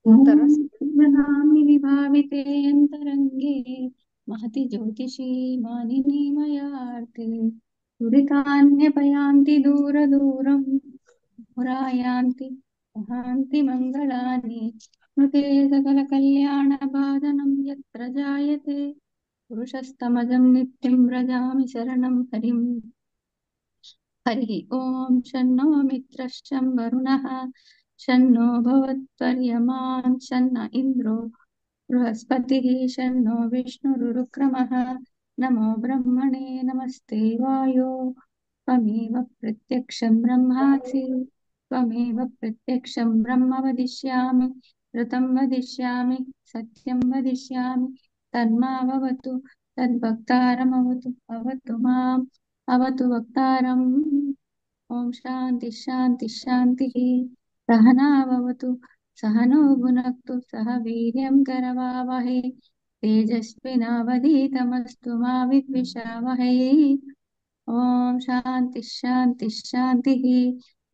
ददामि विभाविते अन्तरङ्गे महति ज्योतिषी मानिनी मयार्ते दुरितान्यपयान्ति दूरदूरं पुरायान्ति वहान्ति मङ्गलानि स्मृते सकलकल्याणभाजनं यत्र जायते पुरुषस्तमजं नित्यं व्रजामि शरणं हरिम्। हरिः ॐ शन्नो मित्रश्चं वरुणः शन्नो भवत्वर्यमां शन्न इन्द्रो बृहस्पतिः शन्नो विष्णुरुक्रमः नमो ब्रह्मणे नमस्ते वायो त्वमेव प्रत्यक्षं ब्रह्मासि त्वमेव प्रत्यक्षं ब्रह्म वदिष्यामि ऋतं वदिष्यामि सत्यं वदिष्यामि तन्मावतु तद्भक्तारमवतु अवतु माम् अवतु वक्तारम्। ओम शांति शांति शान्तिः। सहनाववतु सहनो भुनक्तु सह वीर्यं करवावहै तेजस्विनावधीतमस्तु मा विद्विषावहै। ओम शांति शांति शान्तिः।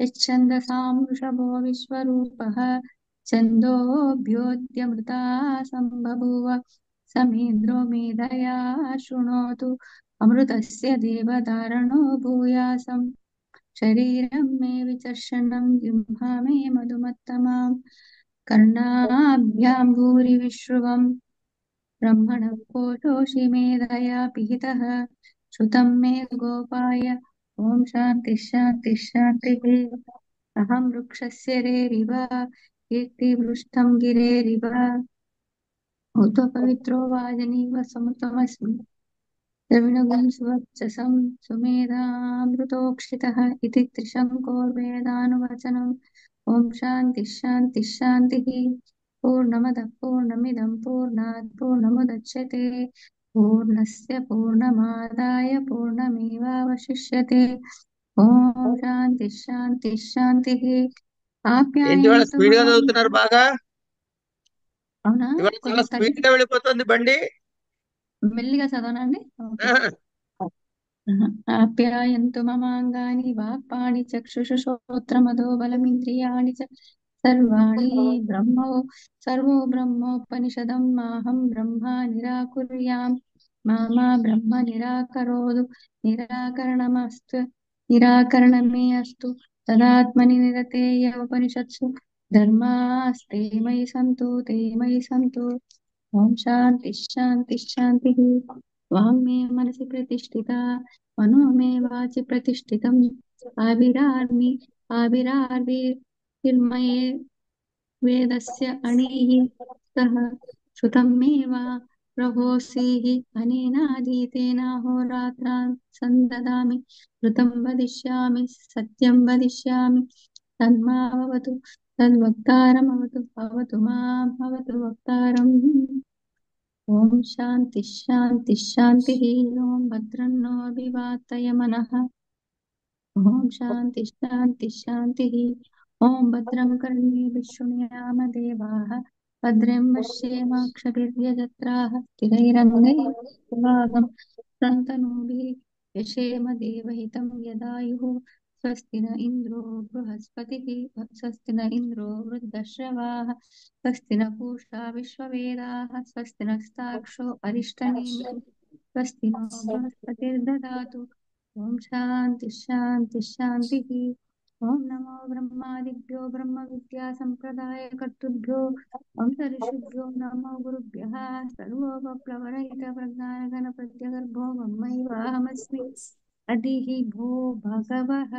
यच्छन्दसां वृषभो विश्वरूपः छन्दोऽभ्योऽद्यमृता सम्बभूव समीन्द्रो मेधया शृणोतु अमृतस्य देवधारणो भूयासम् शरीरं मे विचर्षणं जिह्वा मे मधुमत्तमां कर्णाभ्यां भूरिविश्रुवं ब्रह्मणः कोशोषि मेधया पिहितः श्रुतं मे गोपाय ॐ शान्ति शान्ति शान्तिः। अहं वृक्षस्य रेरिव कीर्तिवृष्टं गिरेरिव भूतपवित्रो वाजनीव समृतमस्मि द्रविणगुं सुवर्चसं सुमेधामृतोक्षितः इति त्रिशङ्कोर्वेदानुवचनम्। ॐ शान्ति शान्ति शान्तिः। पूर्णमदः पूर्णमिदं पूर्णात् पूर्णमुदच्यते पूर्णस्य पूर्णमादाय पूर्णमेवावशिष्यते। ॐ शान्ति शान्ति शान्तिः। ఏంటి ఇవాళ आप्यायन्तु స్పీడ్ గా చదువుతున్నారు ममाङ्गानि బాగా? అవునా ఇవాళ చాలా కొంచెం స్పీడ్ గా వెళ్ళిపోతుంది బండి. మెల్లిగా చదవనండి. ఓకే. ఆహా. आप्यायन्तु ममाङ्गानि वाक्पाणि चक्षुश्रोत्रमधो बलमिन्द्रियाणि च सर्वाणि सर्वो ब्रह्मोपनिषदं माहं ब्रह्म निराकुर्याम् मा ब्रह्म निराकरोतु निराकरणमस्तु निराकरणमे अस्तु तदात्मनि निरतेय उपनिषत्सु धर्मास्ते मयि सन्तु ते मयि सन्तु। ओम शांति शांति शान्तिः। वाङ्मे मनसि प्रतिष्ठिता मनो मे वाचि प्रतिष्ठितम् आविरार्मि आविरार्विर्मये वेदस्य अणिः सह श्रुतं मे वा प्रहोसीः अनेनाधीतेन होरात्रान् सन्ददामि ऋतं वदिष्यामि सत्यं वदिष्यामि तन्मावतु तद्वक्तारमवतु अवतु माम् अवतु वक्तारम्। ओम शांति शांति शान्तिः। ओम भद्रं नो अभिवातय मनः। ओम शांति शांति शान्तिः। ओम भद्रं कर्णेभिः शृणुयाम देवाः भद्रं पश्येमाक्षभिर्यजत्राः स्थिरैरङ्गैः सन्तनूभिः यशेम देवहितं यदायुः स्वस्ति न इन्द्रो बृहस्पतिः स्वस्ति न इन्द्रो वृद्धश्रवाः स्वस्ति न पूषा विश्ववेदाः स्वस्ति नस्तार्क्ष्यो अरिष्टनेमिः स्वस्ति नो बृहस्पतिर्ददातु। ओम शांति शांति शान्तिः। ओम नमो ब्रह्मादिभ्यो ब्रह्म विद्या संप्रदाय कर्तृभ्यो ऋषिभ्यो नमो गुरुभ्यः सर्वोपप्लवरहित प्रज्ञानघन प्रत्यगर्भो मम्मैवाहमस्मि अदिः भो भगवः।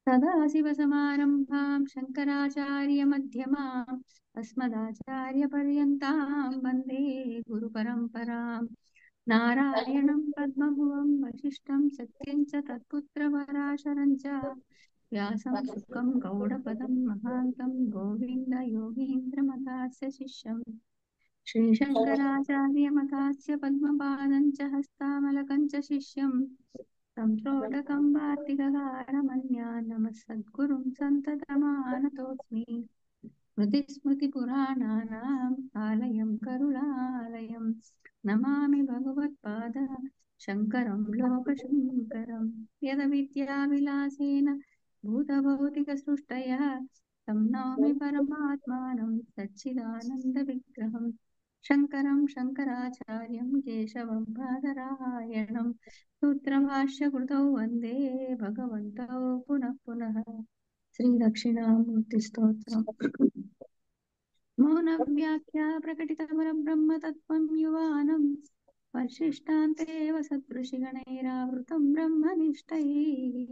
सदाशिवसमारम्भां शङ्कराचार्यमध्यमाम् अस्मदाचार्यपर्यन्तां वन्दे गुरुपरम्पराम्। नारायणं पद्मभुवं वसिष्ठं सत्यं च तत्पुत्रपराशरं च व्यासं शुकं गौडपदं महान्तं गोविन्दयोगीन्द्रमथास्य शिष्यं श्रीशङ्कराचार्यमथास्य पद्मपादं च हस्तामलकं च शिष्यं संश्रोटकं वार्तिककारमन्यान् नमः सद्गुरुं सन्ततमानतोऽस्मि। स्मृतिस्मृतिपुराणानाम् आलयं करुणालयं नमामि भगवत्पाद शङ्करं लोकशङ्करं। यदविद्याविलासेन भूतभौतिकसृष्टयः तं नौमि परमात्मानं सच्चिदानन्दविग्रहं शङ्करं शङ्कराचार्यं केशवं बादरायणं सूत्रभाष्यकृतौ वन्दे भगवन्तौ पुनः पुनः। श्रीदक्षिणामूर्तिस्तोत्रम्। मौनव्याख्या प्रकटितपरब्रह्मतत्त्वं युवानम् वर्षिष्ठान्तेव सदृशिगणैरावृतं ब्रह्मनिष्ठैः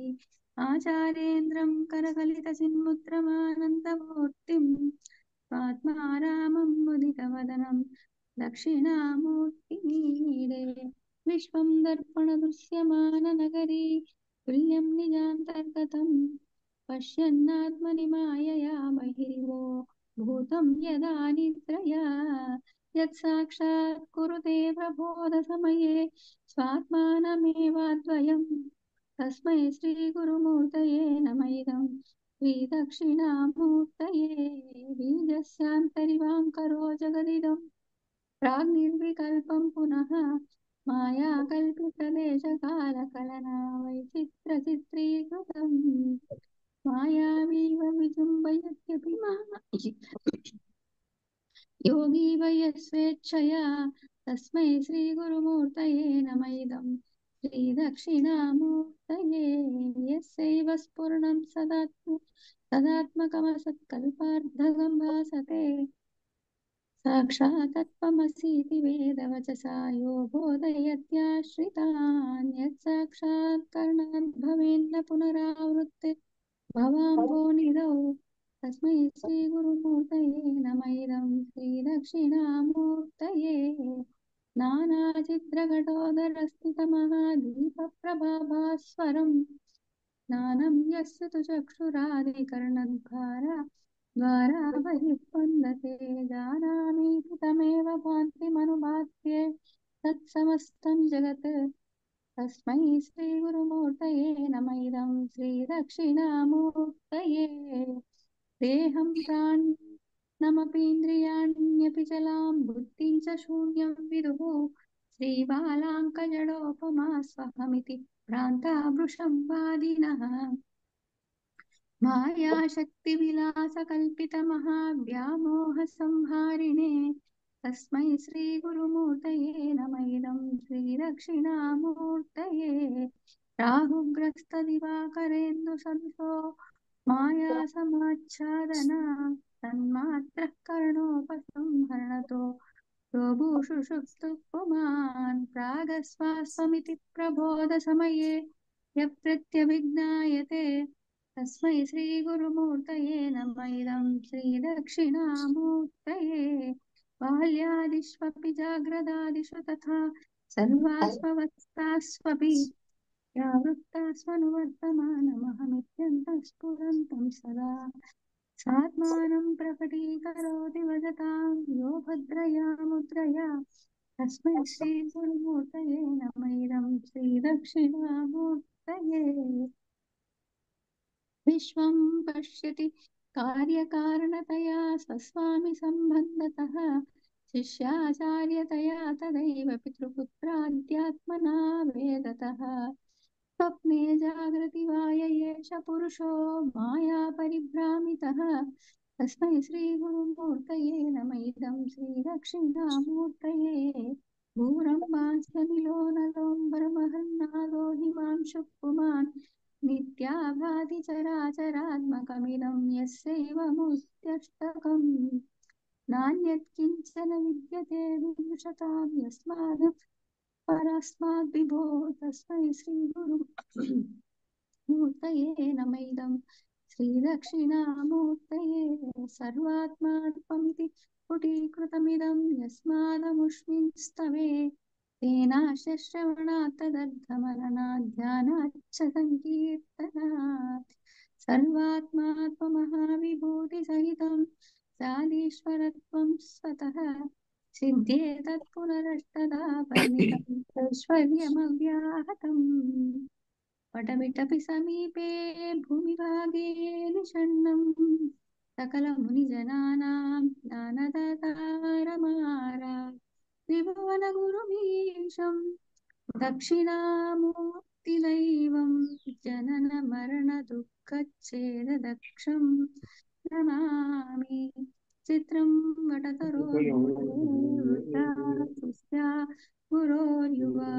आचार्येन्द्रं करकलितचिन्मुद्रमानन्दमूर्तिं स्वात्मारामं मुदितवदनं दक्षिणामूर्तिमीडे विश्वं दर्पणदृश्यमाननगरी तुल्यं निजान्तर्गतं पश्यन्नात्मनि मायया बहिर्वो भूतं यदा निद्रया यत्साक्षात् कुरुते प्रबोधसमये स्वात्मानमेवाद्वयम् तस्मै श्रीगुरुमूर्तये नमः इदं श्रीदक्षिणामूर्तये बीजस्यान्तरिवाङ्करो जगदिदं प्राग्निर्विकल्पं पुनः मायाकल्पितदेशकालकलना वैचित्रचित्रीकृतम् मायावीव विजृम्भयत्यपि योगी वयस्वेच्छया तस्मै श्रीगुरुमूर्तये नमः इदं श्रीदक्षिणामूर्तये यस्यैव स्फुरणं सदात्मकमसत्कल्पार्धकं भासते साक्षात्त्वमसीति वेदवचसा यो बोधयत्याश्रितान् यत्साक्षात्करणाद्भवेन्न पुनरावृत्ते भवाम्भोनिधौ तस्मै श्रीगुरुमूर्तये नमः इदं श्रीदक्षिणामूर्तये नानाचित्रघटोदरस्थितमहादीपप्रभाभास्वरम् ज्ञानं यस्य तु चक्षुरादिकर्णद्वारा बहिःस्पन्दते जानामीति तमेव भान्तिमनुभात्ये तत्समस्तं जगत् तस्मै श्रीगुरुमूर्तये नमः इदं श्रीदक्षिणामूर्तये देहं प्राणमपीन्द्रियाण्यपि चलां बुद्धिं च शून्यं विदुः श्रीबालाङ्कजडोपमा स्वहमिति भ्रान्ता वृषं वादिनः मायाशक्तिविलासकल्पितमहाव्यामोहसंहारिणे तस्मै श्रीगुरुमूर्तये नमः इदं श्रीदक्षिणामूर्तये राहुग्रस्तदिवाकरेन्दुसदृशो मायासमाच्छादना तन्मात्रः कर्णोपसंहरणतो योऽभूषुषुप्तु पुमान् प्रागस्वास्वमिति प्रबोधसमये यप्रत्यभिज्ञायते तस्मै श्रीगुरुमूर्तये नमः इदं श्रीदक्षिणामूर्तये बाल्यादिष्वपि जाग्रदादिषु तथा सर्वास्वस्थास्वपि यावृत्तास्मनुवर्तमानमहमित्यन्तः स्फुरन्तं सदा सात्मानं प्रकटीकरोति वदतां यो भद्रया मुद्रया तस्मै श्रीगुरुमूर्तये नमः इदं श्रीदक्षिणामूर्तये विश्वं पश्यति कार्यकारणतया स्वस्वामि सम्बन्धतः शिष्याचार्यतया तदैव पितृपुत्राध्यात्मना वेदतः स्वप्ने जागृति वा य एष पुरुषो माया परिभ्रामितः तस्मै श्रीगुरुमूर्तये नमः इदं श्रीदक्षिणामूर्तये भूरम्भांश्चनिलो नलोऽम्बरमहन्नादो हिमांशुः पुमान् नित्याभाति चराचरात्मकमिदं यस्यैवमुष्ट्यष्टकम् नान्यत् किञ्चन विद्यते विदुषतां यस्माद् परस्माद्विभो तस्मै श्रीगुरुमूर्तये नमः इदं श्रीदक्षिणामूर्तये सर्वात्मात्ममिति पुटीकृतमिदं यस्मादमुष्मिन् स्तवे तेनास्य श्रवणात् तदर्थमननात् ध्यानाच्च सङ्कीर्तनात् सर्वात्मात्ममहाविभूतिसहितं साधीश्वरत्वं स्वतः सिद्ध्येतत् पुनरष्टदा परिणितं ऐश्वर्यमव्याहतम् पटविटपि समीपे भूमिभागे निषण्णं सकलमुनिजनानां ज्ञानदातारमारात् त्रिभुवनगुरुमीशं दक्षिणामूर्तिदैवं जननमरणदुःखच्छेददक्षं प्रणमामि। चित्रं वटतरोर्मध्ये वृषा सुस्या गुरोर्युवा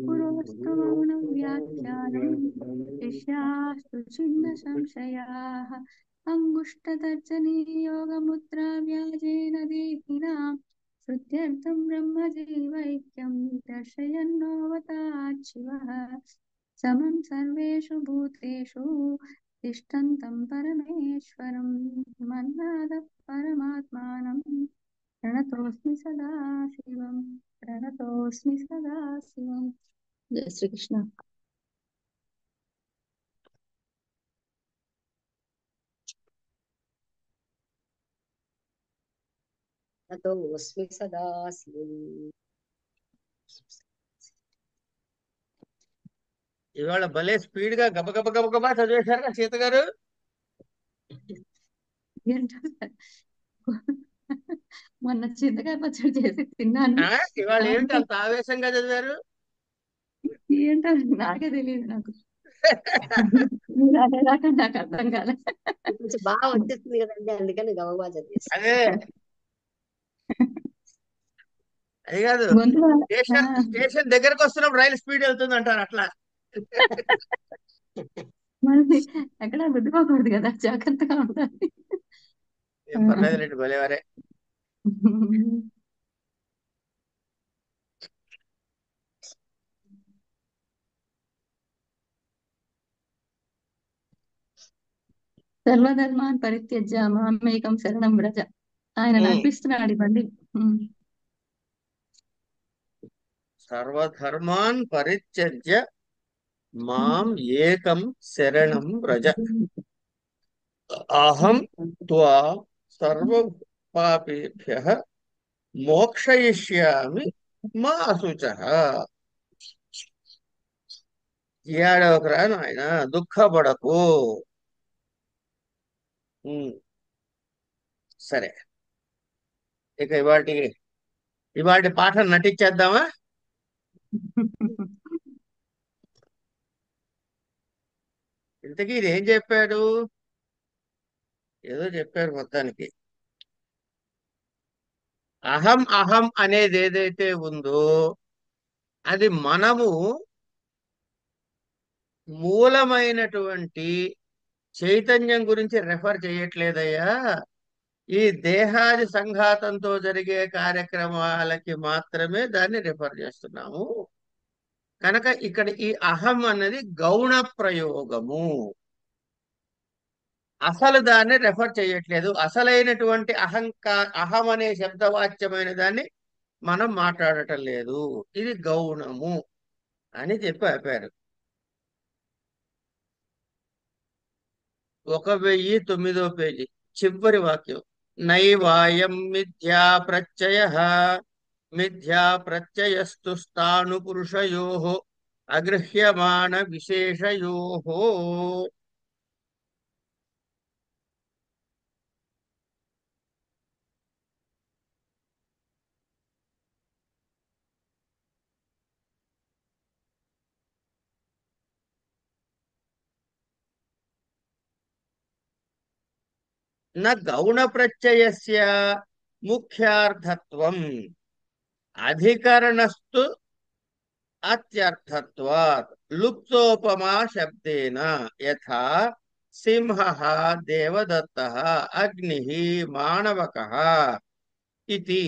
पुरोस्तु मौनं व्याख्यानं शिष्यास्तु छिन्न संशयाः। अङ्गुष्ठतर्जनीयोगमुद्रा व्याजेन देहिनां श्रुत्यर्थं ब्रह्मजीवैक्यं दर्शयन्नोऽवतात् शिवः। समं सर्वेषु भूतेषु तिष्ठन्तं परमेश्वरं मन्नादः परमात्मानं प्रणतोऽस्मि सदा शिवं। प्रणतोऽस्मि सदा शिवम्। जय श्री कृष्ण। ततोऽस्मि सदा शिवम्। ఇవాళ భలే స్పీడ్ గా గబగబ గబగబా చదివేశారు సీత గారు. ఏంటో మొన్న చింతకాయ పచ్చడి చేసి తిన్నాను. ఇవాళ ఏమిటి అంత ఆవేశంగా చదివారు? ఏంటో నాకే తెలియదు. నాకు మీరు అనేదాకా నాకు అర్థం కాలే. కొంచెం బాగా వచ్చేస్తుంది కదండి, అందుకని గబగబా చదివేసి. అదే అది కాదు, గొంతులో స్టేషన్ దగ్గరకు వస్తున్నప్పుడు రైలు స్పీడ్ వెళ్తుంది అంటారు అట్లా. మనది ఎక్కడా గుద్దుకోకూడదు కదా, జాగ్రత్తగా ఉండాలి. ఏం పర్లేదులేండి, భలేవారే. సర్వధర్మాన్ పరిత్యజ్య మామేకం శరణం వ్రజ. ఆయన నడిపిస్తున్నాడు ఈ బండి. సర్వధర్మాన్ పరిత్యజ్య మాం ఏకం శరణం వ్రజ అహం త్వా సర్వ పాపేభ్యః మోక్షయిష్యామి మా శుచః. ఏడవకురా నాయన, దుఃఖపడకు. సరే, ఇక ఇవాటి పాఠం నటించేద్దామా? ఇంతకీ ఇది ఏం చెప్పాడు? ఏదో చెప్పారు మొత్తానికి. అహం అహం అనేది ఏదైతే ఉందో అది మనము మూలమైనటువంటి చైతన్యం గురించి రెఫర్ చేయట్లేదయ్యా. ఈ దేహాది సంఘాతంతో జరిగే కార్యక్రమాలకి మాత్రమే దాన్ని రిఫర్ చేస్తున్నాము. కనుక ఇక్కడ ఈ అహం అన్నది గౌణ ప్రయోగము, అసలు దాన్ని రెఫర్ చేయట్లేదు. అసలైనటువంటి అహం అనే శబ్దవాచ్యమైన దాన్ని మనం మాట్లాడటం లేదు. ఇది గౌణము అని చెప్పి ఆపారు. 1009వ పేజీ చివరి వాక్యం. నైవాయం మిథ్యా ప్రత్యయ మిథ్యా ప్రత్యయస్తు స్థాను పురుషయోః అగృహ్యమాణ విశేషయోః. న గౌణ ప్రత్యయస్య ముఖ్యార్థత్వం అధికరణస్తు అత్యర్థత్వాత్ లుప్తోపమా శబ్దేన యథా సింహః దేవదత్తః అగ్నిః మాణవకః ఇతి.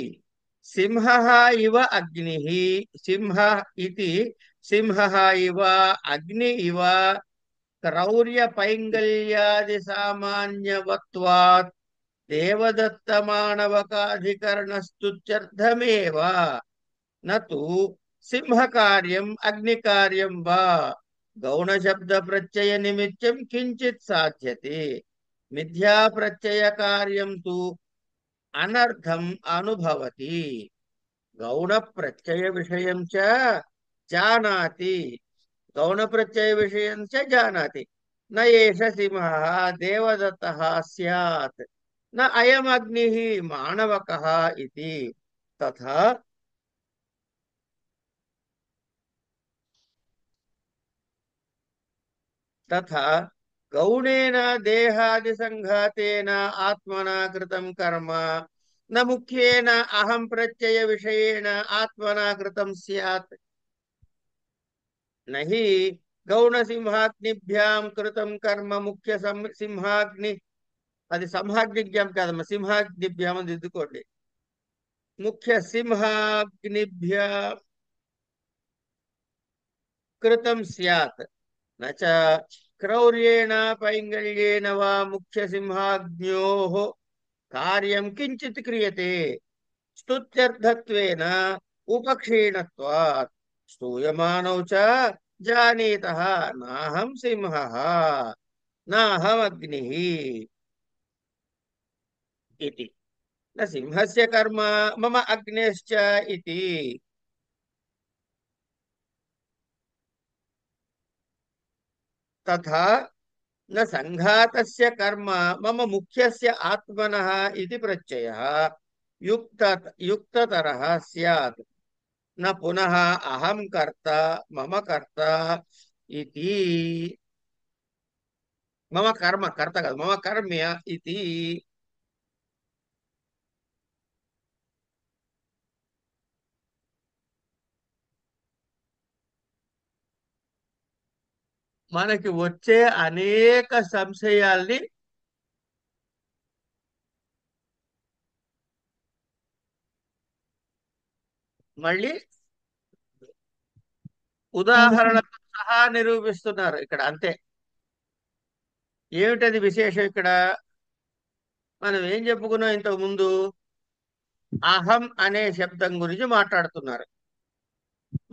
సింహః ఇవ అగ్నిః సింహః ఇతి సింహః ఇవ అగ్ని ఇవ క్రౌర్య పైంగల్యాది సామాన్యవత్వాత్ దేవదత్త మాణవకాధికరణస్తుత్యర్థమేవ నతు సింహకార్యం అగ్నికార్యం వా గౌణశబ్ద ప్రత్యయ నిమిత్తం కించిత్ సాధ్యతే. మిథ్యా ప్రత్యయ కార్యం తు అనర్థం అనుభవతి. గౌణ ప్రత్యయ విషయం చ జానాతి, గౌణ ప్రత్యయ విషయం చ జానాతి. న ఏష సింహః దేవదత్తః స్యాత్ న అయం అగ్నిః మాణవకః ఇతి. తథా గౌణేన దేహాది సంఘాతేన ఆత్మనా కృతం కర్మ న ముఖ్యేన అహం ప్రత్యయ విషయేణ ఆత్మనా కృతం స్యాత్ నహి గౌణ సింహాగ్నిభ్యాం కృతం కర్మ ముఖ్య సింహాగ్ని, అది సంహాగ్నిభ్యాం కాదమ్మా, సింహాగ్నిభ్యాం అని దిద్దుకోండి. ముఖ్య సింహాగ్నిభ్య కృతం స్యాత్ నచ క్రౌర్యేణ పైంగళ్యేన వా ముఖ్య సింహాగ్న్యోః కార్యం కించిత్ క్రియతే స్తుత్యర్థత్వేన ఉపక్షీణత్వాత్ స్తూయమానౌ చ జానీతః నాహం సింహః నాహం అగ్నిః ఇతి న సింహస్య కర్మ మమ అగ్నేశ్చ ఇతి. తథా న సంఘాతస్య కర్మ మమ ముఖ్యస్య ఆత్మనః ఇతి ప్రత్యయః యుక్తతరః స్యాత్ న పునః అహం కర్త మమ కర్త ఇతి. మమ కర్మ, కర్త కాదు, మమ కర్మ్య ఇతి. మనకి వచ్చే అనేక సంశయాల్ని మళ్ళీ ఉదాహరణతో సహా నిరూపిస్తున్నారు ఇక్కడ, అంతే. ఏమిటది విశేషం ఇక్కడ? మనం ఏం చెప్పుకున్నాం ఇంతకు ముందు? అహం అనే శబ్దం గురించి మాట్లాడుతున్నారు.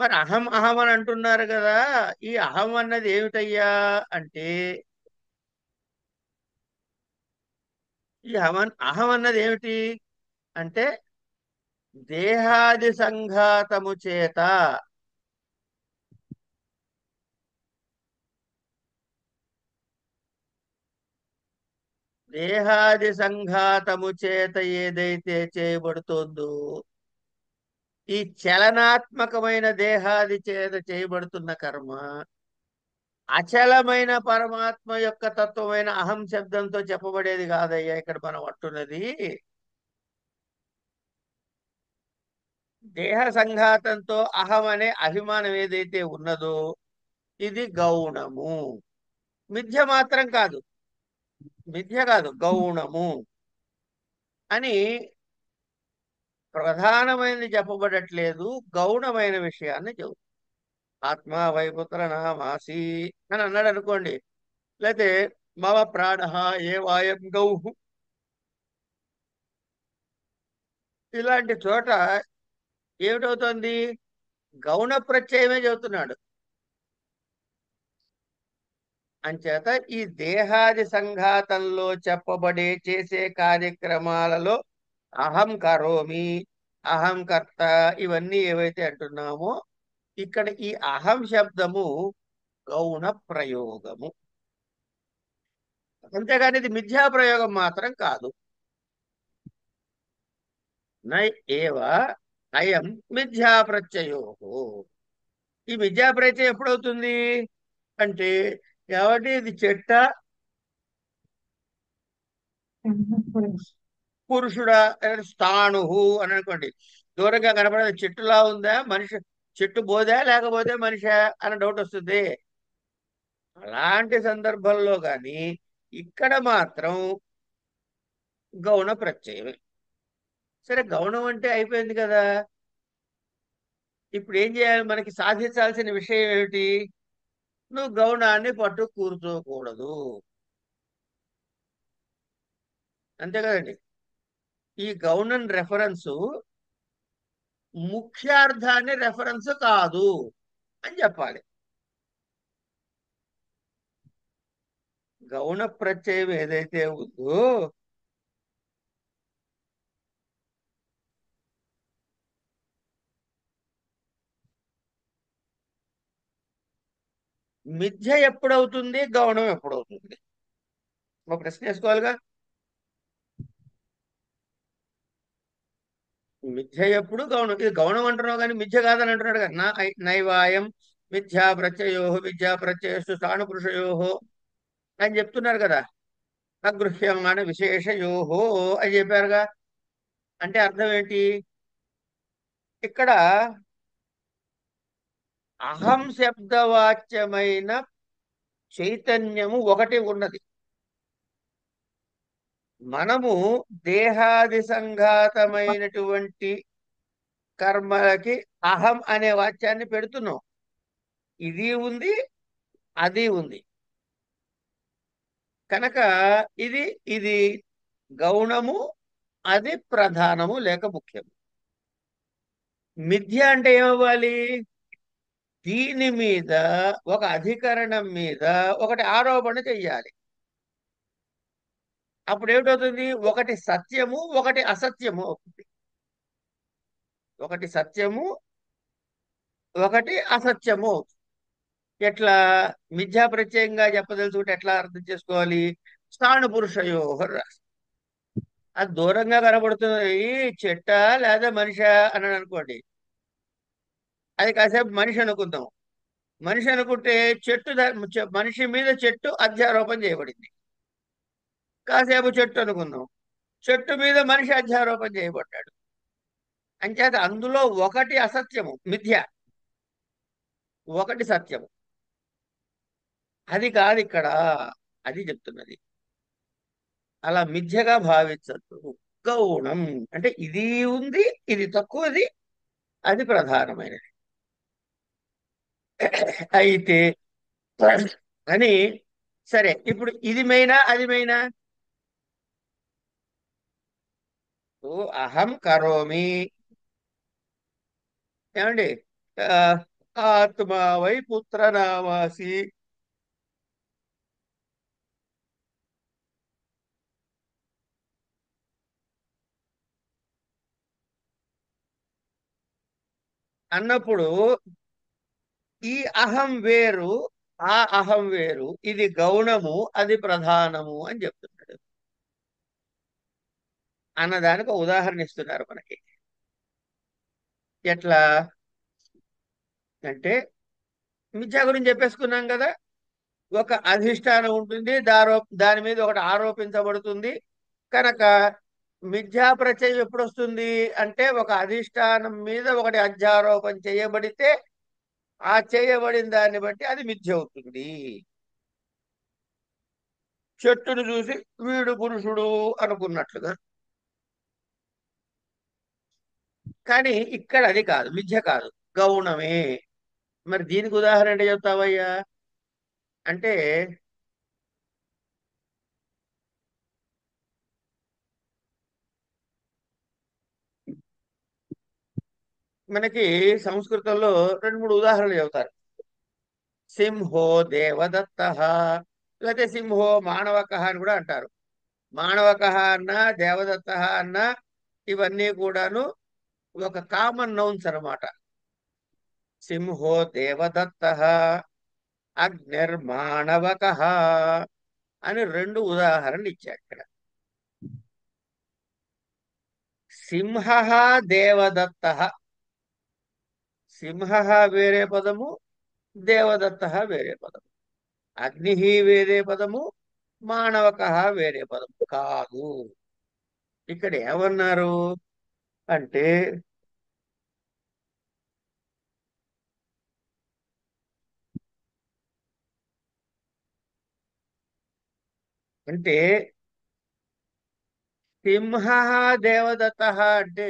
మరి అహం అహం అని అంటున్నారు కదా, ఈ అహం అన్నది ఏమిటయ్యా అంటే, ఈ అహం అన్నది ఏమిటి అంటే, దేహాది సంఘాతము చేత దేహాది సంఘాతము చేత ఏదైతే చేయబడుతోందో, ఈ చలనాత్మకమైన దేహాది చేత చేయబడుతున్న కర్మ అచలమైన పరమాత్మ యొక్క తత్వమైన అహం శబ్దంతో చెప్పబడేది కాదయ్యా. ఇక్కడ మనం అంటున్నది దేహ సంఘాతంతో అహం అనే అభిమానం ఏదైతే ఉన్నదో ఇది గౌణము, మిథ్య మాత్రం కాదు, మిథ్య కాదు, గౌణము అని ప్రధానమైనది చెప్పబడట్లేదు, గౌణమైన విషయాన్ని చెబుతుంది. ఆత్మ వైపుత్ర నామాసి అని అన్నాడు అనుకోండి, లేకపోతే మమ ప్రాణ ఏ వాయం గౌహు, ఇలాంటి చోట ఏమిటవుతుంది? గౌణ ప్రత్యయమే చెబుతున్నాడు. అంచేత ఈ దేహాది సంఘాతంలో చెప్పబడే చేసే కార్యక్రమాలలో అహం కరోమి, అహం కర్త, ఇవన్నీ ఏవైతే అంటున్నామో ఇక్కడ ఈ అహం శబ్దము గౌణ ప్రయోగము, అంతేగాని ఇది మిథ్యా ప్రయోగం మాత్రం కాదు. నై ఏవ అయం మిథ్యా ప్రత్యయో. ఈ మిథ్యా ప్రత్యయం ఎప్పుడవుతుంది అంటే, కాబట్టి ఇది చెట్ట, పురుషుడా, స్థాణు అని అనుకోండి, దూరంగా కనపడేది చెట్టులా ఉందా, మనిషి చెట్టు బోదా లేకపోతే మనిషా అన్న డౌట్ వస్తుంది. అలాంటి సందర్భంలో గాని ఇక్కడ మాత్రం గౌణ ప్రత్యయమే. సరే, గౌణం అంటే అయిపోయింది కదా, ఇప్పుడు ఏం చేయాలి? మనకి సాధించాల్సిన విషయం ఏమిటి? నువ్వు గౌణాన్ని పట్టు కూర్చోకూడదు, అంతే కదండి. ఈ గౌణం రెఫరెన్సు ముఖ్యార్థాన్ని రెఫరెన్స్ కాదు అని చెప్పాలి. గౌణ ప్రత్యయం ఏదైతే ఉందో మిథ్య ఎప్పుడవుతుంది, గౌణం ఎప్పుడవుతుంది? ఒక ప్రశ్న వేసుకోవాలిగా. మిథ్య ఎప్పుడు, గౌణం, ఇది గౌణం అంటున్నావు కానీ మిథ్య కాదని అంటున్నాడు కదా. నైవాయం మిథ్యా ప్రత్యయో విద్యా ప్రత్యయస్సు స్థాను పురుషయో అని చెప్తున్నారు కదా. అగృహ్యమాణ విశేషయోహో అని చెప్పారుగా. అంటే అర్థం ఏంటి? ఇక్కడ అహం శబ్దవాచ్యమైన చైతన్యము ఒకటి ఉన్నది. మనము దేహాది సంఘాతమైనటువంటి కర్మలకి అహం అనే వాక్యాన్ని పెడుతున్నాం. ఇది ఉంది, అది ఉంది. కనుక ఇది ఇది గౌణము, అది ప్రధానము లేక ముఖ్యము. మిథ్య అంటే ఏమవ్వాలి? దీని మీద ఒక అధికరణం మీద ఒకటి ఆరోపణ చెయ్యాలి. అప్పుడు ఏమిటవుతుంది? ఒకటి సత్యము, ఒకటి అసత్యము అవుతుంది. ఒకటి సత్యము, ఒకటి అసత్యము అవుతుంది. ఎట్లా? మిథ్యా ప్రత్యయంగా చెప్పదలుచుకుంటే ఎట్లా అర్థం చేసుకోవాలి? స్థాను పురుషయోహర్. అది దూరంగా కనబడుతుంది. చెట్టా లేదా మనిషా అని అనుకోండి. అది కాసేపు మనిషి అనుకుందాం. మనిషి అనుకుంటే మనిషి మీద చెట్టు అధ్యారోపణ చేయబడింది. కాసేపు చెట్టు అనుకుందాం. చెట్టు మీద మనిషి అధ్యారోపణ చేయబడ్డాడు. అంచేత అందులో ఒకటి అసత్యము, మిథ్య, ఒకటి సత్యము. అది కాదు ఇక్కడ. అది చెప్తున్నది. అలా మిథ్యగా భావించద్దు. గౌణం అంటే ఇది ఉంది, ఇది తక్కువది, అది ప్రధానమైనది. అయితే అని సరే, ఇప్పుడు ఇది మెయినా అది మెయినా? అహం కరోమి, ఏమండి? ఆ, ఆత్మా వై పుత్రనామాసి, అన్నప్పుడు ఈ అహం వేరు, ఆ అహం వేరు. ఇది గౌణము, అది ప్రధానము అని చెప్తున్నాడు. అన్నదానికి ఒక ఉదాహరణ ఇస్తున్నారు మనకి. ఎట్లా అంటే, మిథ్యా గురించి చెప్పేసుకున్నాం కదా. ఒక అధిష్టానం ఉంటుంది, దాని మీద ఒకటి ఆరోపించబడుతుంది. కనుక మిథ్యా ప్రత్యయం ఎప్పుడు వస్తుంది అంటే, ఒక అధిష్టానం మీద ఒకటి అధ్యారోపణ చేయబడితే ఆ చేయబడిన దాన్ని బట్టి అది మిథ్య అవుతుంది. చెట్టును చూసి వీడు పురుషుడు అనుకున్నట్లుగా. కానీ ఇక్కడ అది కాదు, మిథ్య కాదు, గౌణమే. మరి దీనికి ఉదాహరణ ఏంటి చెప్తావయ్యా అంటే, మనకి సంస్కృతంలో రెండు మూడు ఉదాహరణలు చెబుతారు. సింహో దేవదత్త, లేకపోతే సింహో మానవక అని కూడా అంటారు. మానవక అన్న, దేవదత్త అన్న, ఇవన్నీ కూడాను ఒక కామన్ నౌన్స్ అన్నమాట. సింహో దేవదత్త, అగ్నిర్మాణవక అని రెండు ఉదాహరణలు ఇచ్చాడు ఇక్కడ. సింహ దేవదత్త, సింహ వేరే పదము, దేవదత్త వేరే పదము. అగ్ని వేరే పదము, మానవక వేరే పదము కాదు. ఇక్కడ ఏమన్నారు అంటే, అంటే సింహ దేవదత్త అంటే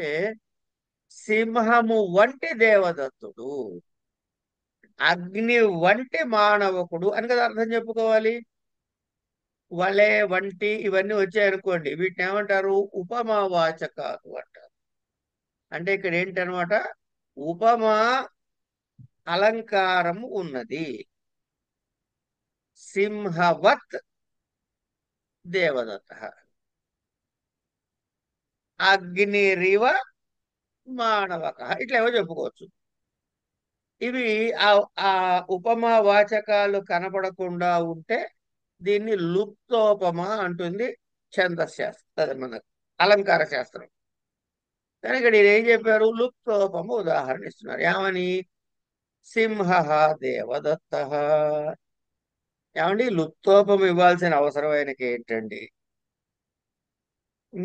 సింహము వంటి దేవదత్తుడు, అగ్ని వంటి మానవకుడు అని కదా అర్థం చెప్పుకోవాలి. వలే, వంటి ఇవన్నీ వచ్చాయనుకోండి, వీటిని ఏమంటారు? ఉపమావాచకాలు అంటారు. అంటే ఇక్కడ ఏంటనమాట, ఉపమా అలంకారం ఉన్నది. సింహవత్ దేవదత్త, అగ్నిరివ మానవక, ఇట్లా ఏవో చెప్పుకోవచ్చు. ఇవి ఆ ఆ ఉపమా వాచకాలు కనపడకుండా ఉంటే దీన్ని లుప్తోపమ అంటుంది ఛందశాస్త్రం, అది మన అలంకార శాస్త్రం. కానీ ఇక్కడ ఈయన ఏం చెప్పారు? లుప్తోపమ ఉదాహరణ ఇస్తున్నారు. ఏమని? సింహ దేవదత్త, ఏమండి లుప్తోపం ఇవ్వాల్సిన అవసరం ఆయనకి ఏంటండి? ఉం?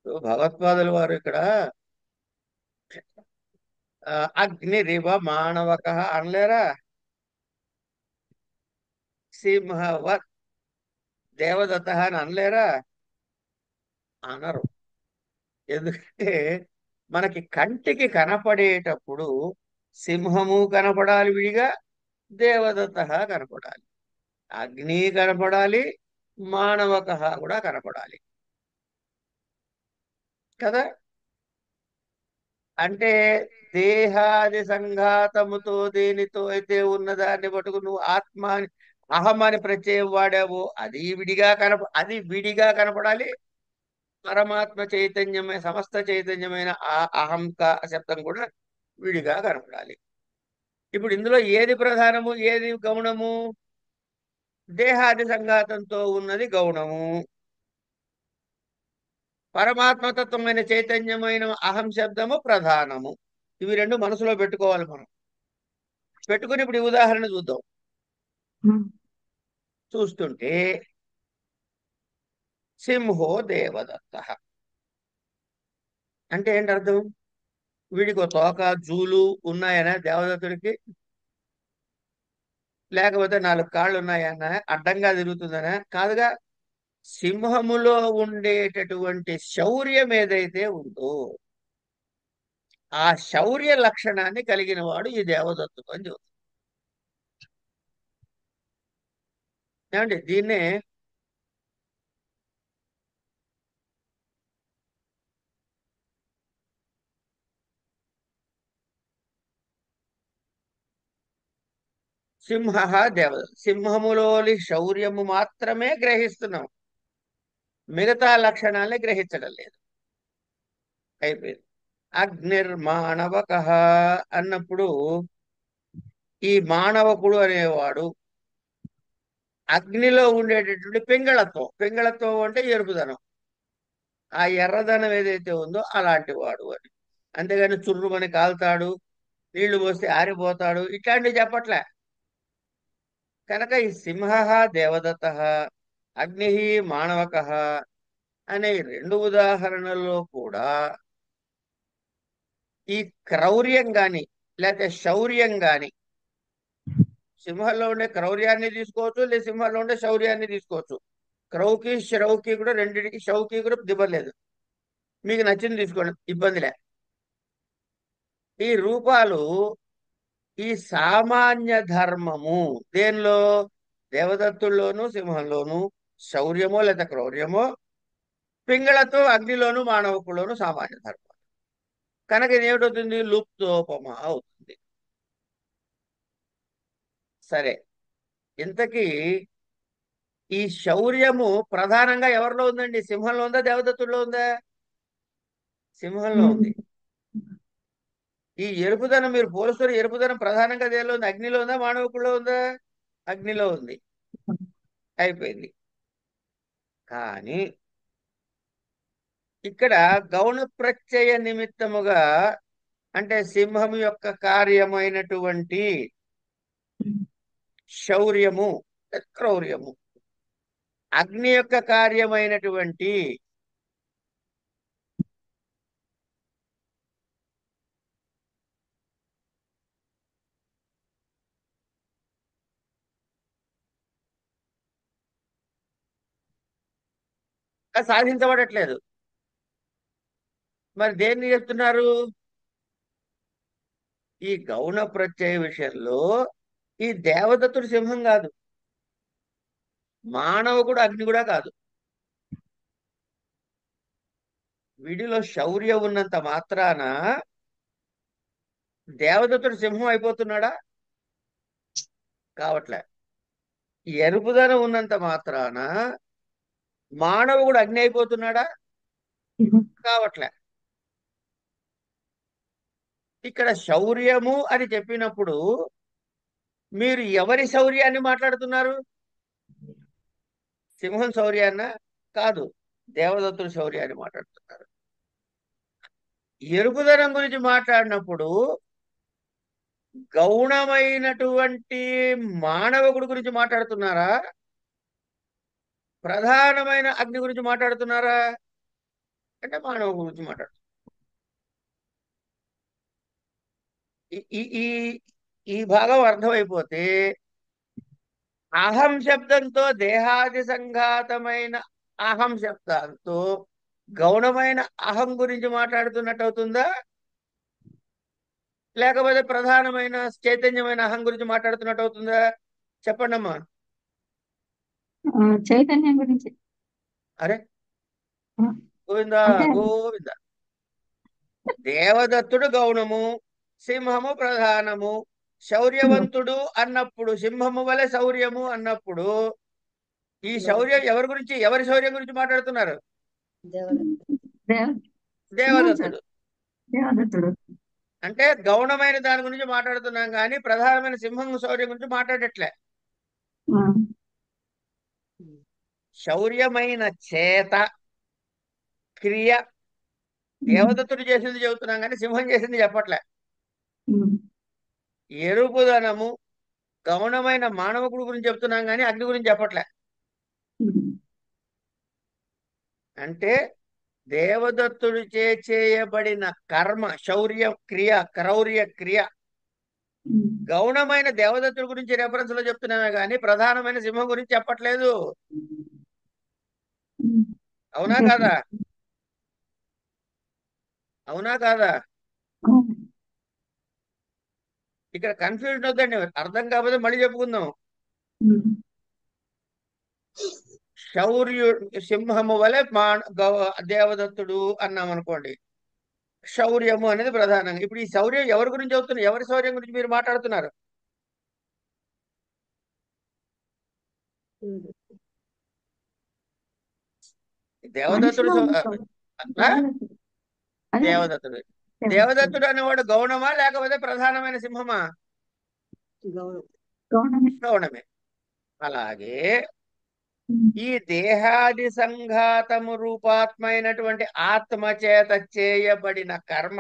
భగవత్పాదుల వారు ఇక్కడ అగ్నిరివ మానవక అనలేరా? సింహవత్ దేవదత్త అని అనలేరా? అనరు. ఎందుకంటే మనకి కంటికి కనపడేటప్పుడు సింహము కనపడాలి విడిగా, దేవదత్త కనపడాలి, అగ్ని కనపడాలి, మానవక కూడా కనపడాలి కదా. అంటే దేహాది సంఘాతముతో దేనితో అయితే ఉన్నదాన్ని పట్టుకు నువ్వు ఆత్మ అహం అని ప్రత్యయం వాడావో అది విడిగా కనపడాలి. పరమాత్మ చైతన్యమైన సమస్త చైతన్యమైన ఆ అహంక శబ్దం కూడా విడిగా కనపడాలి. ఇప్పుడు ఇందులో ఏది ప్రధానము, ఏది గౌణము? దేహాది సంఘాతంతో ఉన్నది గౌణము. పరమాత్మతత్వమైన చైతన్యమైన అహం శబ్దము ప్రధానము. ఇవి రెండు మనసులో పెట్టుకోవాలి మనం. పెట్టుకుని ఇప్పుడు ఈ ఉదాహరణ చూద్దాం. చూస్తుంటే సింహో దేవదత్త అంటే ఏంటి అర్థం? వీడికి తోక జూలు ఉన్నాయనా దేవదత్తుడికి? లేకపోతే 4 కాళ్ళు ఉన్నాయన్నా? అడ్డంగా తిరుగుతుందనా? కాదుగా. సింహములో ఉండేటటువంటి శౌర్యం ఏదైతే ఉందో ఆ శౌర్య లక్షణాన్ని కలిగిన వాడు ఈ దేవదత్తుడు అని చెబుతాడు. ఏమండి దీన్నే సింహ దేవదత్త, సింహములోని శౌర్యము మాత్రమే గ్రహిస్తున్నాం, మిగతా లక్షణాలే గ్రహించడం లేదు. అయిపోయింది. అగ్నిర్మాణవక అన్నప్పుడు ఈ మానవకుడు అనేవాడు అగ్నిలో ఉండేటటువంటి పింగళత్వం అంటే ఎరుపుదనం. ఆ ఎర్రదనం ఏదైతే ఉందో అలాంటి వాడు అని. అంతేగాని చుర్రుమని కాలుతాడు, నీళ్లు పోస్తే ఆరిపోతాడు, ఇట్లాంటివి చెప్పట్లే. కనుక ఈ సింహ దేవదత్త, అగ్ని మానవక అనే ఈ 2 ఉదాహరణల్లో కూడా ఈ క్రౌర్యం గాని లేకపోతే శౌర్యం గాని, సింహంలో ఉండే క్రౌర్యాన్ని తీసుకోవచ్చు, లేదా సింహంలో ఉండే శౌర్యాన్ని తీసుకోవచ్చు. క్రౌకి శ్రౌకి కూడా రెండింటికి, షౌకి కూడా దిబ్బలేదు. మీకు నచ్చింది తీసుకోండి, ఇబ్బందిలే. ఈ రూపాలు ఈ సామాన్య ధర్మము దేనిలో? దేవదత్తుల్లోను సింహంలోను శౌర్యమో లేదా క్రౌర్యమో, పింగళతో అగ్నిలోను మానవకులోను సామాన్య ధర్మం. కనుక ఇది ఏమిటవుతుంది? లుప్తోపమ అవుతుంది. సరే, ఇంతకీ ఈ శౌర్యము ప్రధానంగా ఎవరిలో ఉందండి? సింహంలో ఉందా, దేవదత్తుల్లో ఉందా? సింహంలో ఉంది. ఈ ఎరుపుదనం మీరు పోలుస్తారు, ఎరుపుదనం ప్రధానంగా దేనిలో ఉంది? అగ్నిలో ఉందా, మానవకుల్లో ఉందా? అగ్నిలో ఉంది. అయిపోయింది. కానీ ఇక్కడ గౌణ ప్రత్యయ నిమిత్తముగా, అంటే సింహం యొక్క కార్యమైనటువంటి శౌర్యము క్రౌర్యము, అగ్ని యొక్క కార్యమైనటువంటి సాధించబడట్లేదు. మరి దేన్ని చెప్తున్నారు? ఈ గౌణ ప్రత్యయ విషయంలో ఈ దేవదత్తుడు సింహం కాదు, మానవుడు అగ్ని కూడా కాదు. వీడిలో శౌర్యం ఉన్నంత మాత్రాన దేవదత్తుడు సింహం అయిపోతున్నాడా? కావట్లే. ఎరుపుదనం ఉన్నంత మాత్రాన మానవుడు అగ్ని అయిపోతున్నాడా? కావట్లే. ఇక్కడ శౌర్యము అని చెప్పినప్పుడు మీరు ఎవరి శౌర్యాన్ని మాట్లాడుతున్నారు? సింహం శౌర్యాన్న? కాదు, దేవదత్తుడి శౌర్యాన్ని మాట్లాడుతున్నారు. ఎరుపుదనం గురించి మాట్లాడినప్పుడు గౌణమైనటువంటి మానవుడి గురించి మాట్లాడుతున్నారా, ప్రధానమైన అగ్ని గురించి మాట్లాడుతున్నారా అంటే మానవ గురించి మాట్లాడుతున్నారు. ఈ ఈ ఈ ఈ భాగం అర్థమైపోతే అహం శబ్దంతో దేహాది సంఘాతమైన అహం శబ్దంతో గౌణమైన అహం గురించి మాట్లాడుతున్నట్టు అవుతుందా, లేకపోతే ప్రధానమైన చైతన్యమైన అహం గురించి మాట్లాడుతున్నట్టు అవుతుందా? చెప్పండి అమ్మా. చైతన్యం గురించి. అరే ఆ, గోవిందా అంటే గోవింద. దేవదత్తుడు గౌణము, సింహము ప్రధానము. శౌర్యవంతుడు అన్నప్పుడు, సింహము వలె శౌర్యము అన్నప్పుడు ఈ శౌర్యం ఎవరి గురించి, ఎవరి శౌర్యం గురించి మాట్లాడుతున్నారు? దేవదత్త. దేవ సింహం సార్, దేవదత్తుడు. దేవదత్తుడు. అంటే గౌణమైన దాని గురించి మాట్లాడుతున్నాం కానీ ప్రధానమైన సింహం శౌర్యం గురించి మాట్లాడట్లే. ఆ, శౌర్యమైన చేత క్రియ ఉమ్, దేవదత్తుడు చేసింది చెబుతున్నాం కానీ సింహం చేసింది చెప్పట్లే. ఉమ్, ఎరుపుదనము గౌణమైన మానవుడి గురించి చెప్తున్నాం కానీ అగ్ని గురించి చెప్పట్లే. ఉమ్, అంటే దేవదత్తుడు చేయబడిన కర్మ, శౌర్య క్రియ, క్రౌర్య క్రియ ఉమ్, గౌణమైన దేవదత్తుడి గురించి రెఫరెన్స్ లో చెప్తున్నామే కానీ ప్రధానమైన సింహం గురించి చెప్పట్లేదు. ఉమ్. అవునా ఓకే కాదా? సార్. అవునా కాదా? అవును. ఇక్కడ కన్ఫ్యూజన్ వద్దండి, అర్థం కాకపోతే మళ్ళీ చెప్పుకుందాం. ఉమ్, శౌర్యుడు సింహము వలె దేవదత్తుడు అన్నాం అనుకోండి. శౌర్యము అనేది ప్రధానంగా. ఇప్పుడు ఈ శౌర్యం ఎవరి గురించి అవుతున్నారు, ఎవరి శౌర్యం గురించి మీరు మాట్లాడుతున్నారు? దేవదత్తుడు మనిషిలో ఉన్న గౌరవం. ఆ? దేవదత్తుడు. అదే దేవదత్తుడు. దేవదత్తుడు. దేవదత్తుడు అనేవాడు గౌణమా లేకపోతే ప్రధానమైన సింహమా? గౌరవం. గౌరవమే. గౌణమే. అలాగే ఉమ్, ఈ దేహాది సంఘాతము రూపాత్మైనటువంటి ఆత్మ చేత చేయబడిన కర్మ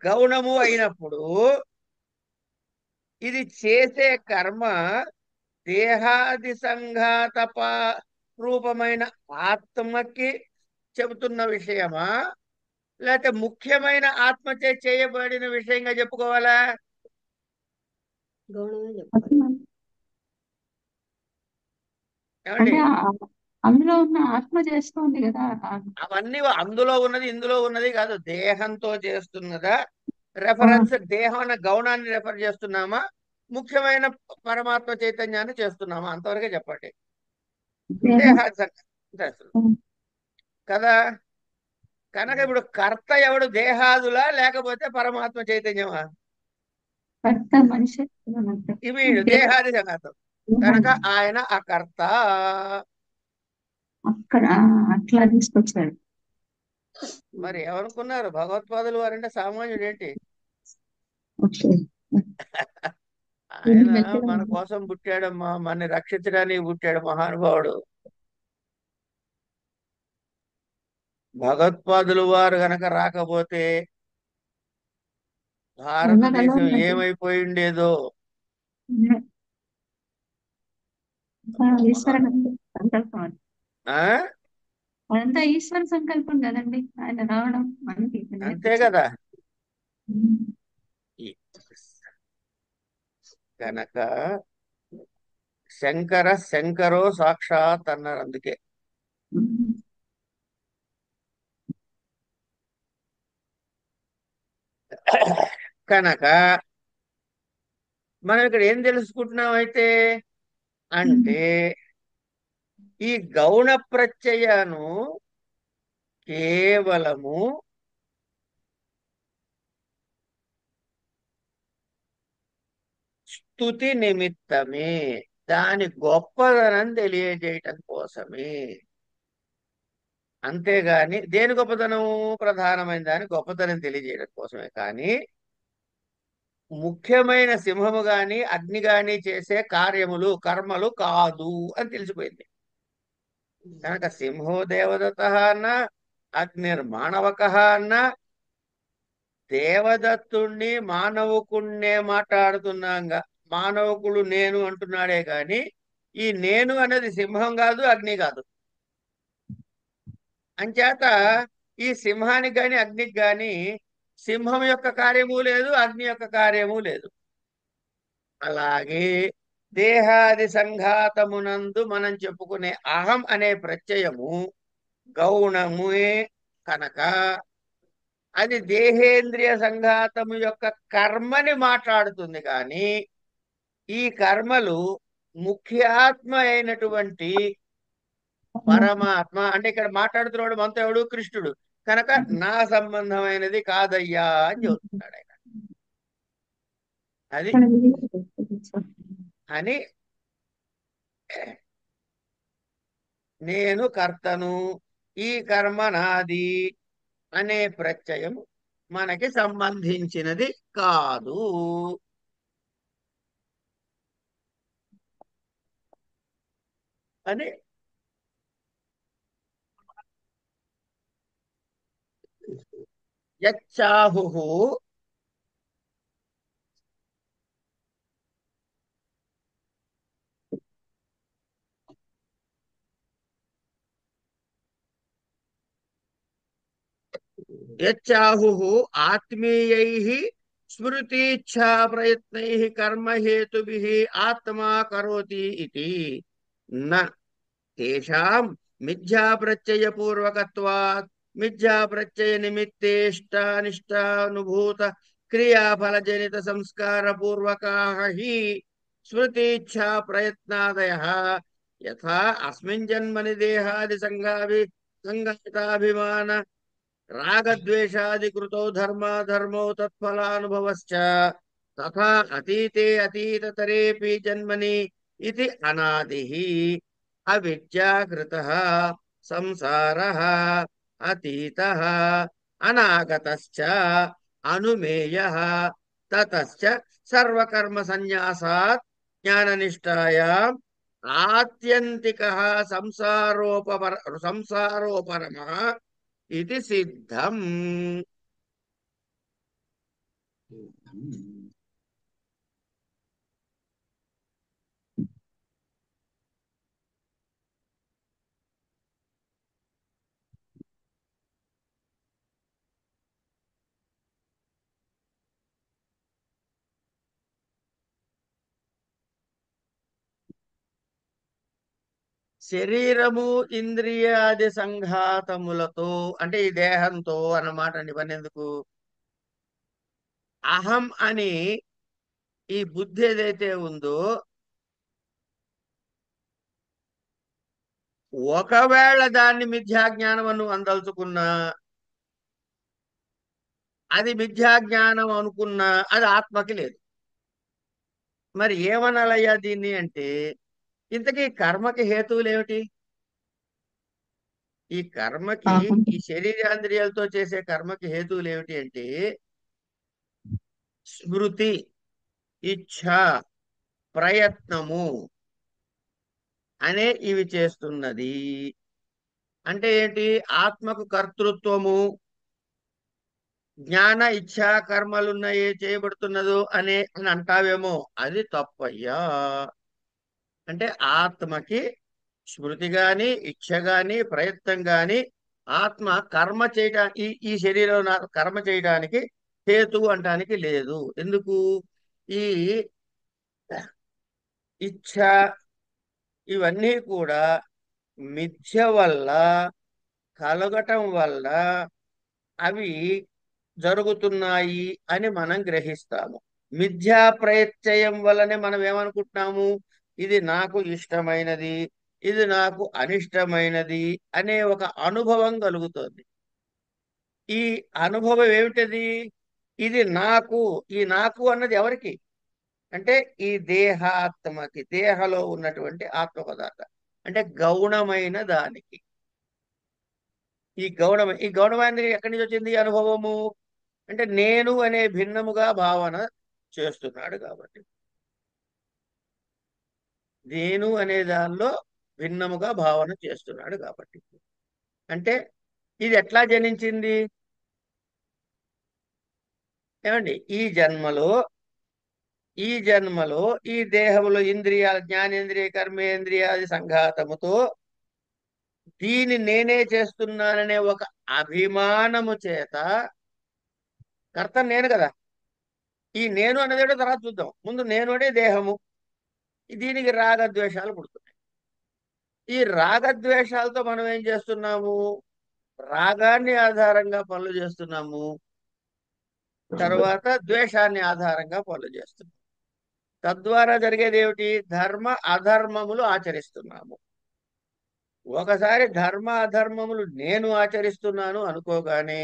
గౌణము అయినప్పుడు ఇది చేసే కర్మ దేహాది సంఘాత రూపమైన ఆత్మకి చెబుతున్న విషయమా, లేకపోతే ముఖ్యమైన ఆత్మచే చేయబడిన విషయంగా చెప్పుకోవాలా? గౌరవమే చెప్పాలి. ఏమండి? అంటే అందులో ఉన్న ఆత్మ చేస్తోంది కదా. అవన్నీ అందులో ఉన్నది ఇందులో ఉన్నది కాదు, దేహంతో చేస్తున్నదా, ఆ, రెఫరెన్స్ దేహం అన్న గౌణాన్ని రెఫర్ చేస్తున్నామా, ముఖ్యమైన పరమాత్మ చైతన్యాన్ని చేస్తున్నామా? అంతవరకే చెప్పండి. దేహం. దేహాది చేస్తున్నాం ఉమ్, కదా. కనుక ఇప్పుడు కర్త ఎవడు, దేహాదులా లేకపోతే పరమాత్మ చైతన్యమా? కర్త మనిషి. వీడు దేహాది సంఘాతం కనుక ఆయన అకర్త. అక్కడ అట్లా తీసుకొచ్చాడు. మరి ఏమనుకున్నారు భగవత్పాదులు వారంటే సామాన్యుడు ఏంటి? ఓకే. ఇది ఆయన గట్టిగా మన ఉంది. కోసం పుట్టాడమ్మా, మనని రక్షించడానికి పుట్టాడు మహానుభావుడు. భగవత్పాదులు వారు గనక రాకపోతే ఉన్నదలా భారతదేశం ఉన్నట్టు. ఏమైపోయి ఉండేదో. ఈశ్వర సంకల్పం అది. ఆ అదంతా ఈశ్వర సంకల్పం కదండి, ఆయన రావడం మనకి అంతే నేర్పించారు. కదా. ఈ కనుక శంకర శంకరో సాక్షాత్ అన్నారు అందుకే. కనుక మనం ఇక్కడ ఏం తెలుసుకుంటున్నాం అయితే అంటే ఈ గౌణ ప్రత్యయను కేవలము స్తుతి నిమిత్తమే, దాని గొప్పదనం తెలియజేయటం కోసమే. అంతేగాని దేని గొప్పతనం, ప్రధానమైన దాని గొప్పతనం తెలియజేయడం కోసమే. కానీ ముఖ్యమైన సింహము గాని అగ్ని గాని చేసే కార్యములు కర్మలు కాదు అని తెలిసిపోయింది. కనుక సింహో దేవదత్త అన్న, అగ్నిర్మాణవక అన్న దేవదత్తుణ్ణి మానవకుణ్ణే మాట్లాడుతున్నాగా, మానవకుడు నేను అంటున్నాడే కాని ఈ నేను అనేది సింహం కాదు, అగ్ని కాదు. అంచేత ఈ సింహానికి గాని అగ్నికి గాని సింహం యొక్క కార్యము లేదు, అగ్ని యొక్క కార్యము లేదు. అలాగే దేహాది సంఘాతమునందు మనం చెప్పుకునే అహం అనే ప్రత్యయము గౌణముయే కనుక అది దేహేంద్రియ సంఘాతము యొక్క కర్మని మాట్లాడుతుంది. కానీ ఈ కర్మలు ముఖ్యాత్మ అయినటువంటి పరమాత్మ, అంటే ఇక్కడ మాట్లాడుతున్నాడు మనతో ఎవడు? కృష్ణుడు. కనుక నా సంబంధమైనది కాదయ్యా అని చెబుతున్నాడు ఆయన. అది అని నేను కర్తను, ఈ కర్మ నాది అనే ప్రత్యయం మనకి సంబంధించినది కాదు అని యచ్చాహు. యచ్చాహు ఆత్మీయైః స్మృతిచ్ఛా ప్రయత్నైః కర్మ హేతుభిః ఆత్మా కరోతి ఇతి న తేషాం మిథ్యా ప్రత్యయ పూర్వకత్వాత్ మిథ్యా ప్రత్యయ నిమిత్తేష్టానిష్టానుభూత క్రియాఫల జనిత సంస్కార పూర్వకాః హి స్మృతిచ్ఛా ప్రయత్నాదయః యథా అస్మిన్ జన్మని దేహాది సంఘాతాభిమాన రాగద్వేషాది కృతో ధర్మో తత్ఫలానుభవశ్చ తథా అతీతే అతీతతరేపి జన్మని ఇది అనాదిః అవిద్యాకృతః సంసారః అతీతః అనాగతశ్చ అనుమేయః తతశ్చ సర్వకర్మ సన్యాసాత్ జ్ఞాననిష్టాయాం ఆత్యంతికః సంసారోపరమః ఇది సిద్ధం. శరీరము ఇంద్రియాది సంఘాతములతో, అంటే ఈ దేహంతో అన్నమాట. ఇవన్నీ ఎందుకు? అహం అని ఈ బుద్ధి ఏదైతే ఉందో, ఒకవేళ దాన్ని మిథ్యాజ్ఞానం అని అందలుచుకున్నా, అది మిథ్యాజ్ఞానం అనుకున్నా అది ఆత్మకి లేదు. మరి ఏమనాలయ్యా దీన్ని అంటే, ఇంతకీ కర్మకి హేతువులు ఏమిటి? ఈ కర్మకి, ఈ శరీరాంద్రియాలతో చేసే కర్మకి హేతువులు ఏమిటి అంటే స్మృతి, ఇచ్ఛ, ప్రయత్నము అనే ఇవి చేస్తున్నది. అంటే ఏంటి? ఆత్మకు కర్తృత్వము, జ్ఞాన ఇచ్ఛా కర్మలున్నాయి చేయబడుతున్నదో అని అంటావేమో, అది తప్పయ్యా. అంటే ఆత్మకి స్మృతి గాని, ఇచ్ఛ గాని, ప్రయత్నం గాని ఆత్మ కర్మ చేయడానికి, ఈ శరీరం కర్మ చేయడానికి హేతువు అంటానికి లేదు. ఎందుకు? ఈ ఇచ్ఛ ఇవన్నీ కూడా మిథ్య వల్ల కలగటం వల్ల అవి జరుగుతున్నాయి అని మనం గ్రహిస్తాము. మిథ్యా ప్రత్యయం వల్లనే మనం ఏమనుకుంటున్నాము? ఇది నాకు ఇష్టమైనది, ఇది నాకు అనిష్టమైనది అనే ఒక అనుభవం కలుగుతుంది. ఈ అనుభవం ఏమిటది? ఇది నాకు. ఈ నాకు అన్నది ఎవరికి అంటే ఈ దేహాత్మకి, దేహలో ఉన్నటువంటి ఆత్మ పదార్థం, అంటే గౌణమైన దానికి. ఈ గౌణమైనది ఎక్కడి నుంచి వచ్చింది అనుభవము అంటే నేను అనే భిన్నముగా భావన చేస్తున్నాడు కాబట్టి, నేను అనే దానిలో భిన్నముగా భావన చేస్తున్నాడు కాబట్టి. అంటే ఇది ఎట్లా జనించింది? ఏమండి ఈ జన్మలో ఈ దేహములో ఇంద్రియాల జ్ఞానేంద్రియ కర్మేంద్రియాది సంఘాతముతో దీని నేనే చేస్తున్నాననే ఒక అభిమానము చేత కర్త నేను కదా. ఈ నేను అనేది కూడా తర్వాత చూద్దాం. ముందు నేను అనే దేహము, దీనికి రాగద్వేషాలు పుడుతున్నాయి. ఈ రాగద్వేషాలతో మనం ఏం చేస్తున్నాము? రాగాన్ని ఆధారంగా పనులు చేస్తున్నాము, తర్వాత ద్వేషాన్ని ఆధారంగా పనులు చేస్తున్నాము. తద్వారా జరిగేది ఏమిటి? ధర్మ అధర్మములు ఆచరిస్తున్నాము. ఒకసారి ధర్మ అధర్మములు నేను ఆచరిస్తున్నాను అనుకోగానే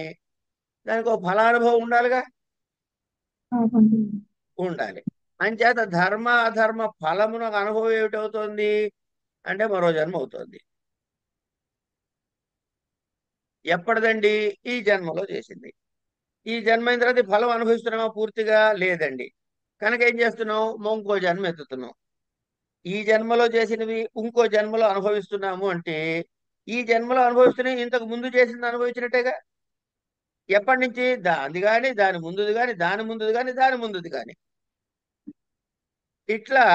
దానికి ఒక ఫలానుభవం ఉండాలిగా, ఉండాలి. అంచేత ధర్మ అధర్మ ఫలమున అనుభవం ఏమిటవుతోంది అంటే మరో జన్మ అవుతోంది. ఎప్పటిదండి? ఈ జన్మలో చేసింది. ఈ జన్మ అయిన తర్వాత ఈ ఫలం అనుభవిస్తున్నామా? పూర్తిగా లేదండి. కనుక ఏం చేస్తున్నాం? ఇంకో జన్మ ఎత్తుతున్నాం. ఈ జన్మలో చేసినవి ఇంకో జన్మలో అనుభవిస్తున్నాము అంటే ఈ జన్మలో అనుభవిస్తున్నాయి ఇంతకు ముందు చేసింది అనుభవించినట్టేగా. ఎప్పటి నుంచి? దాని కానీ, దాని ముందుది కానీ, దాని ముందుది కానీ, దాని ముందుది కానీ, ఇట్లా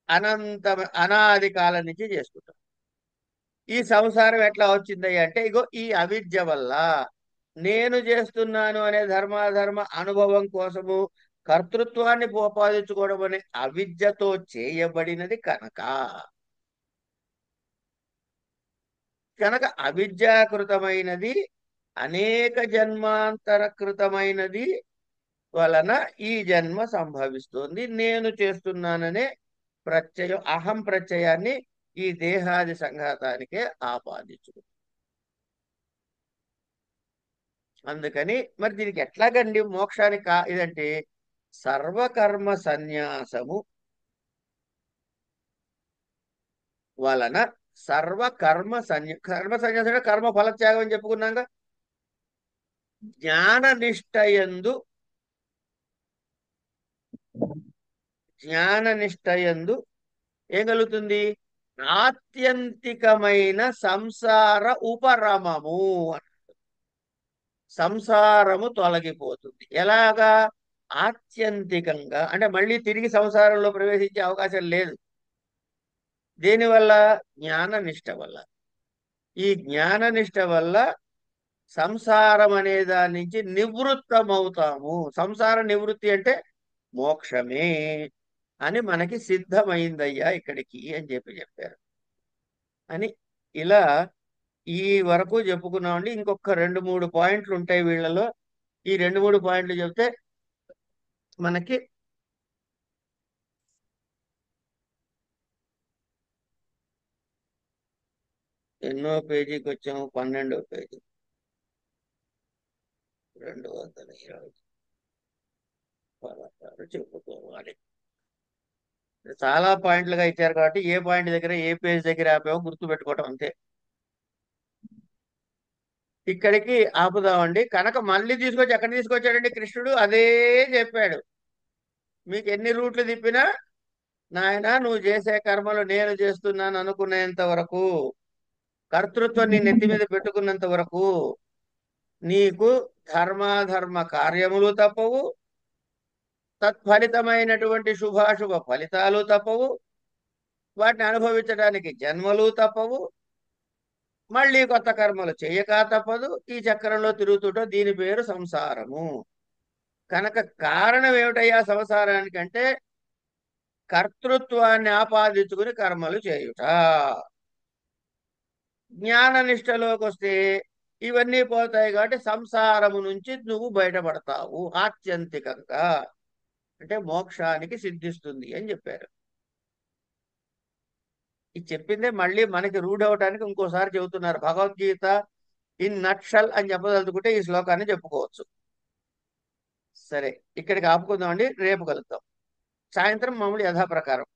అనంత అనాది కాలం నుంచి చేసుకుంటాం. ఈ సంసారం ఎట్లా వచ్చింది అంటే ఇగో ఈ అవిద్య వల్ల నేను చేస్తున్నాను అనే ధర్మాధర్మ అనుభవం కోసము కర్తృత్వాన్ని పోపాదించుకోవడం అనే అవిద్యతో చేయబడినది కనుక అవిద్యాకృతమైనది, అనేక జన్మాంతరకృతమైనది వలన ఈ జన్మ సంభవిస్తుంది. నేను చేస్తున్నాననే ప్రత్యయం, అహం ప్రత్యయాన్ని ఈ దేహాది సంఘాతానికే ఆపాదించుకుంది. అందుకని మరి దీనికి ఎట్లాగండి మోక్షానికి ఇదంటే సర్వకర్మ సన్యాసము వలన కర్మ సన్యాసం అంటే కర్మ ఫలత్యాగం అని చెప్పుకున్నాక జ్ఞాననిష్టయందు ఏం కలుగుతుంది? ఆత్యంతికమైన సంసార ఉపరమము. సంసారము తొలగిపోతుంది. ఎలాగా? ఆత్యంతికంగా అంటే మళ్ళీ తిరిగి సంసారంలో ప్రవేశించే అవకాశం లేదు. దేనివల్ల? జ్ఞాననిష్ట వల్ల. ఈ జ్ఞాననిష్ట వల్ల సంసారం అనే దాని నుంచి నివృత్తమవుతాము. సంసార నివృత్తి అంటే మోక్షమే అని మనకి సిద్ధమైందయ్యా ఇక్కడికి అని చెప్పారు. అని ఇలా ఈ వరకు చెప్పుకున్నామండి. ఇంకొక 2-3 పాయింట్లు ఉంటాయి వీళ్ళలో. ఈ 2-3 పాయింట్లు చెప్తే మనకి ఎన్నో పేజీకి వచ్చాము? 12వ పేజీ, 220 చెప్పుకోవాలి. చాలా పాయింట్లుగా ఇచ్చారు కాబట్టి ఏ పాయింట్ దగ్గర ఏ పేజ్ దగ్గర ఆపామో గుర్తు పెట్టుకోవటం అంతే. ఇక్కడికి ఆపుదామండి. కనుక మళ్ళీ తీసుకొచ్చి ఎక్కడ తీసుకొచ్చాడండి కృష్ణుడు? అదే చెప్పాడు. మీకు ఎన్ని రూట్లు తిప్పినా నాయన నువ్వు చేసే కర్మలు నేను చేస్తున్నాను అనుకునేంత వరకు, కర్తృత్వం నీ నెత్తి మీద పెట్టుకున్నంత వరకు నీకు ధర్మాధర్మ కార్యములు తప్పవు, తత్ఫలితమైనటువంటి శుభాశుభ ఫలితాలు తప్పవు, వాటిని అనుభవించడానికి జన్మలు తప్పవు, మళ్ళీ కొత్త కర్మలు చేయక తప్పదు. ఈ చక్రంలో తిరుగుతుంటో దీని పేరు సంసారము. కనుక కారణం ఏమిటయ్యా సంసారానికంటే కర్తృత్వాన్ని ఆపాదించుకుని కర్మలు చేయుట. జ్ఞాననిష్టలోకి వస్తే ఇవన్నీ పోతాయి కాబట్టి సంసారము నుంచి నువ్వు బయటపడతావు ఆత్యంతికంగా. అంటే మోక్షానికి సిద్ధిస్తుంది అని చెప్పారు. ఇది చెప్పిందే మళ్ళీ మనకి రూఢ అవడానికి ఇంకోసారి చెబుతున్నారు. భగవద్గీత ఇన్ నట్షల్ అని చెప్పదలుచుకుంటే ఈ శ్లోకాన్ని చెప్పుకోవచ్చు. సరే, ఇక్కడికి ఆపుకుందామండి. రేపు కలుద్దాం సాయంత్రం మామూలు యథాప్రకారం.